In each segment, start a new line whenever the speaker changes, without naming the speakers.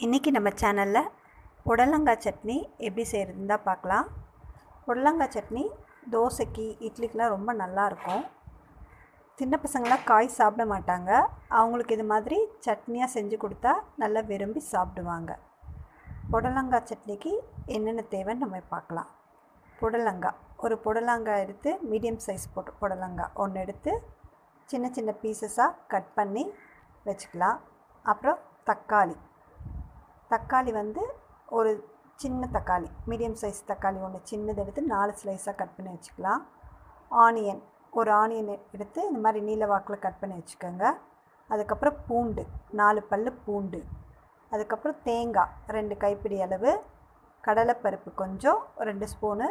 இன்றைக்கி நம்ம சேனலில் புடலங்காய் சட்னி எப்படி செய்கிறதுன்னு தான் பார்க்கலாம். புடலங்காய் சட்னி தோசைக்கு இட்லிக்கெலாம் ரொம்ப நல்லாயிருக்கும். சின்ன பசங்களாம் காய் சாப்பிட மாட்டாங்க. அவங்களுக்கு இது மாதிரி சட்னியாக செஞ்சு கொடுத்தா நல்லா விரும்பி சாப்பிடுவாங்க. புடலங்காய் சட்னிக்கு என்னென்ன தேவைன்னு நம்ம பார்க்கலாம். ஒரு புடலங்காய் எடுத்து மீடியம் சைஸ் புடலங்காய் ஒன்று எடுத்து சின்ன சின்ன பீசஸாக கட் பண்ணி வச்சுக்கலாம். அப்புறம் தக்காளி வந்து ஒரு சின்ன தக்காளி, மீடியம் சைஸ் தக்காளி ஒன்று சின்னது எடுத்து 4 ஸ்லைஸாக கட் பண்ணி வச்சுக்கலாம். ஒரு ஆனியன் எடுத்து இந்த மாதிரி நீல வாக்கில் கட் பண்ணி வச்சுக்கோங்க. அதுக்கப்புறம் பூண்டு 4 பல் பூண்டு, அதுக்கப்புறம் தேங்காய் 2 கைப்பிடி அளவு, கடலைப்பருப்பு கொஞ்சம் 2 ஸ்பூனு,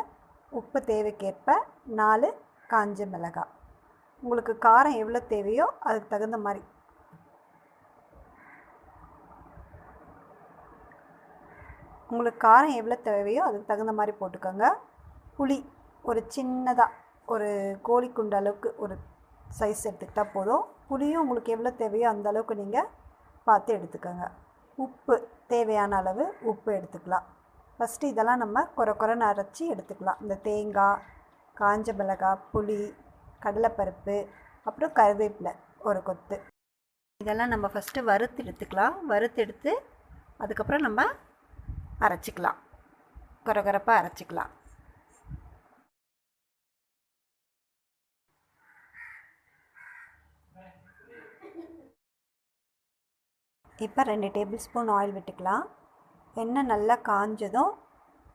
உப்பு தேவைக்கேற்ப, 4 காஞ்ச மிளகாய். உங்களுக்கு காரம் எவ்வளோ தேவையோ அதுக்கு தகுந்த மாதிரி அதுக்கு தகுந்த மாதிரி போட்டுக்கோங்க. புளி ஒரு சின்னதாக ஒரு கோழிக்குண்டு அளவுக்கு ஒரு சைஸ் எடுத்துக்கிட்டால் போதும். புளியும் உங்களுக்கு எவ்வளோ தேவையோ அந்த அளவுக்கு நீங்கள் பார்த்து எடுத்துக்கோங்க. உப்பு தேவையான அளவு உப்பு எடுத்துக்கலாம். ஃபஸ்ட்டு இதெல்லாம் நம்ம குறைன்னு அரைச்சி எடுத்துக்கலாம். இந்த தேங்காய், காஞ்ச மிளகாய், புளி, கடலைப்பருப்பு, அப்புறம் கருவேப்பிலை ஒரு கொத்து, இதெல்லாம் நம்ம ஃபஸ்ட்டு வறுத்து எடுத்துக்கலாம். வறுத்து அதுக்கப்புறம் நம்ம அரைச்சிக்கலாம், குறைப்பாக அரைச்சிக்கலாம். இப்போ 2 டேபிள் ஸ்பூன் ஆயில் விட்டுக்கலாம். எண்ணெய் நல்லா காஞ்சதும்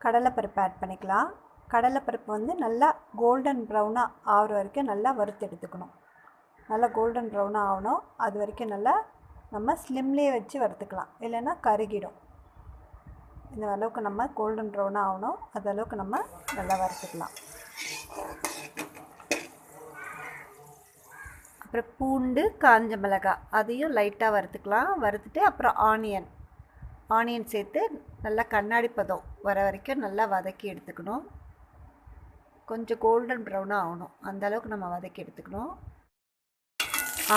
கடலைப்பருப்பு ஆட் பண்ணிக்கலாம். கடலைப்பருப்பு வந்து நல்லா கோல்டன் ப்ரௌனாக ஆகிற வரைக்கும் நல்லா வறுத்து எடுத்துக்கணும். நல்லா கோல்டன் ப்ரௌனாக ஆகணும். அது வரைக்கும் நல்லா நம்ம ஸ்லிம்லேயே வச்சு வறுத்துக்கலாம், இல்லைன்னா கருகிடும். இந்த அளவுக்கு நம்ம கோல்டன் ப்ரௌனாக ஆகணும். அது அளவுக்கு நம்ம நல்லா வறுத்துக்கலாம். அப்புறம் பூண்டு, காஞ்ச மிளகாய் அதையும் லைட்டாக வறுத்துக்கலாம். வறுத்துட்டு அப்புறம் ஆனியன் சேர்த்து நல்லா கண்ணாடி பதம் வர வரைக்கும் நல்லா வதக்கி எடுத்துக்கணும். கொஞ்சம் கோல்டன் ப்ரௌனாக ஆகணும், அந்த அளவுக்கு நம்ம வதக்கி எடுத்துக்கணும்.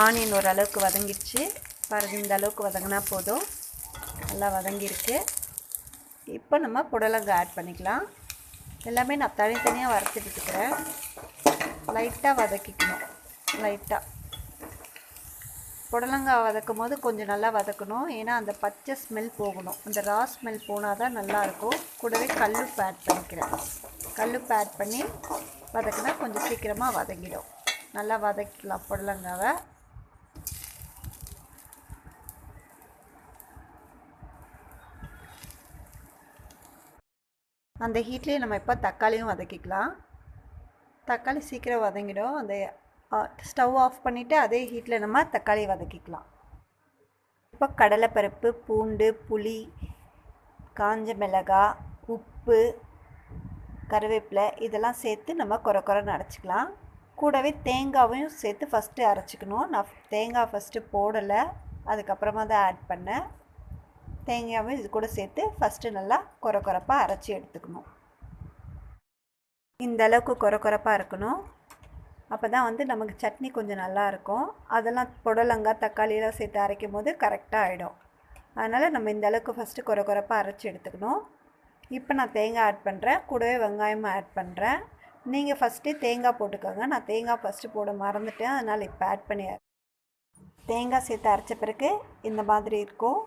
ஆனியன் ஓரளவுக்கு வதங்கிடுச்சு பாருங்கள். இந்த அளவுக்கு வதங்கினா போதும், நல்லா வதங்கியிருக்கு. இப்போ நம்ம புடலங்காய் ஆட் பண்ணிக்கலாம். எல்லாமே நான் தனித்தனியாக வறுத்துட்டு இருக்கிறேன். லைட்டாக வதக்கிக்கணும். புடலங்காய் வதக்கும் போது கொஞ்சம் நல்லா வதக்கணும், ஏன்னா அந்த பச்சை ஸ்மெல் போகணும். அந்த ரா ஸ்மெல் போனால் தான் நல்லாயிருக்கும். கூடவே கல்லுப்பு ஆட் பண்ணிக்கிறேன். கல்லுப்பு ஆட் பண்ணி வதக்கினா கொஞ்சம் சீக்கிரமாக வதங்கிடும். நல்லா வதக்கிக்கலாம் புடலங்காவை. அந்த ஹீட்லேயே நம்ம இப்போ தக்காளியும் வதக்கிக்கலாம். தக்காளி சீக்கிரம் வதங்கிடும். அந்த ஸ்டவ் ஆஃப் பண்ணிவிட்டு அதே ஹீட்டில் நம்ம தக்காளி வதக்கிக்கலாம். இப்போ கடலைப்பருப்பு, பூண்டு, புளி, காஞ்ச மிளகாய், உப்பு, கருவேப்பிலை இதெல்லாம் சேர்த்து நம்ம குறைன்னு அரைச்சிக்கலாம். கூடவே தேங்காயும் சேர்த்து ஃபஸ்ட்டு அரைச்சிக்கணும். நான் தேங்காய் ஃபஸ்ட்டு போடலை, அதுக்கப்புறமா தான் ஆட் பண்ணேன். தேங்காயும் இது கூட சேர்த்து ஃபஸ்ட்டு நல்லா குறைப்பாக அரைச்சி எடுத்துக்கணும். இந்த அளவுக்கு குறைப்பாக இருக்கணும். அப்போ தான் வந்து நமக்கு சட்னி கொஞ்சம் நல்லாயிருக்கும். அதெல்லாம் புடலங்காய், தக்காளியெல்லாம் சேர்த்து அரைக்கும் போது கரெக்டாக ஆகிடும். அதனால் நம்ம இந்த அளவுக்கு ஃபஸ்ட்டு குறைப்பாக அரைச்சி எடுத்துக்கணும். இப்போ நான் தேங்காய் ஆட் பண்ணுறேன், கூடவே வெங்காயமும் ஆட் பண்ணுறேன். நீங்கள் ஃபஸ்ட்டு தேங்காய் போட்டுக்கோங்க. நான் தேங்காய் ஃபஸ்ட்டு போட மறந்துட்டேன், அதனால் இப்போ ஆட் பண்ணி தேங்காய் சேர்த்து அரைச்ச பிறகு இந்த மாதிரி இருக்கும்.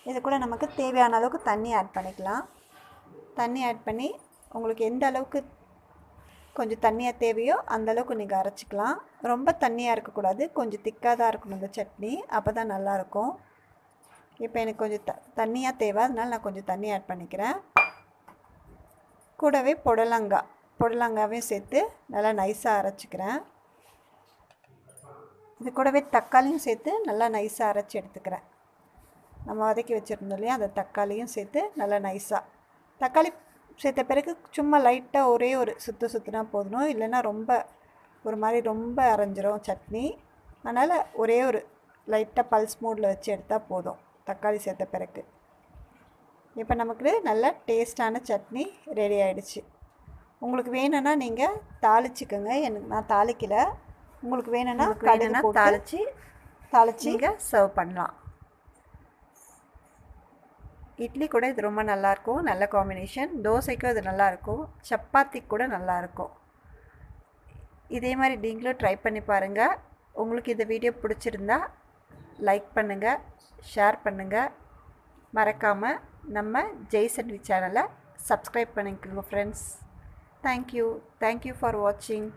இது கூட நமக்கு தேவையான அளவுக்கு தண்ணி ஆட் பண்ணிக்கலாம். தண்ணி ஆட் பண்ணி உங்களுக்கு எந்த அளவுக்கு கொஞ்சம் தண்ணியாக தேவையோ அந்தளவுக்கு நீங்கள் அரைச்சிக்கலாம். ரொம்ப தண்ணியாக இருக்கக்கூடாது, கொஞ்சம் திக்காக தான் இருக்கணும் இந்த சட்னி, அப்போ தான் நல்லாயிருக்கும். இப்போ எனக்கு கொஞ்சம் தண்ணியாக தேவை, அதனால் நான் கொஞ்சம் தண்ணி ஆட் பண்ணிக்கிறேன். கூடவே புடலங்காவையும் சேர்த்து நல்லா நைஸாக அரைச்சிக்கிறேன். இது கூடவே தக்காளியும் சேர்த்து நல்லா நைஸாக அரைச்சி எடுத்துக்கிறேன். நம்ம வதக்கி வச்சுருந்தோம் இல்லையா, அந்த தக்காளியும் சேர்த்து நல்லா நைஸாக, தக்காளி சேர்த்த பிறகு சும்மா லைட்டாக ஒரே ஒரு சுற்றினா போதும், இல்லைன்னா ஒரு மாதிரி ரொம்ப அரைஞ்சிரும் சட்னி. அதனால் ஒரே ஒரு லைட்டாக பல்ஸ் மோடில் வச்சு எடுத்தால் போதும் தக்காளி சேர்த்த பிறகு. இப்போ நமக்கு நல்ல டேஸ்டான சட்னி ரெடி ஆகிடுச்சு. உங்களுக்கு வேணும்னா நீங்கள் தாளிச்சிக்கோங்க. நான் தாளிக்கலை. உங்களுக்கு வேணும்னா தாளித்து நீங்கள் சர்வ் பண்ணலாம். இட்லி கூட இது ரொம்ப நல்லாயிருக்கும், நல்ல காம்பினேஷன். தோசைக்கும் இது நல்லாயிருக்கும், சப்பாத்திக்கு கூட நல்லாயிருக்கும். இதே மாதிரி நீங்களும் ட்ரை பண்ணி பாருங்கள். உங்களுக்கு இந்த வீடியோ பிடிச்சிருந்தா லைக் பண்ணுங்கள், ஷேர் பண்ணுங்கள். மறக்காமல் நம்ம ஜெய் சண்ட்விச் சேனலை சப்ஸ்கிரைப் பண்ணிக்கோங்க ஃப்ரெண்ட்ஸ். தேங்க்யூ ஃபார் வாட்சிங்.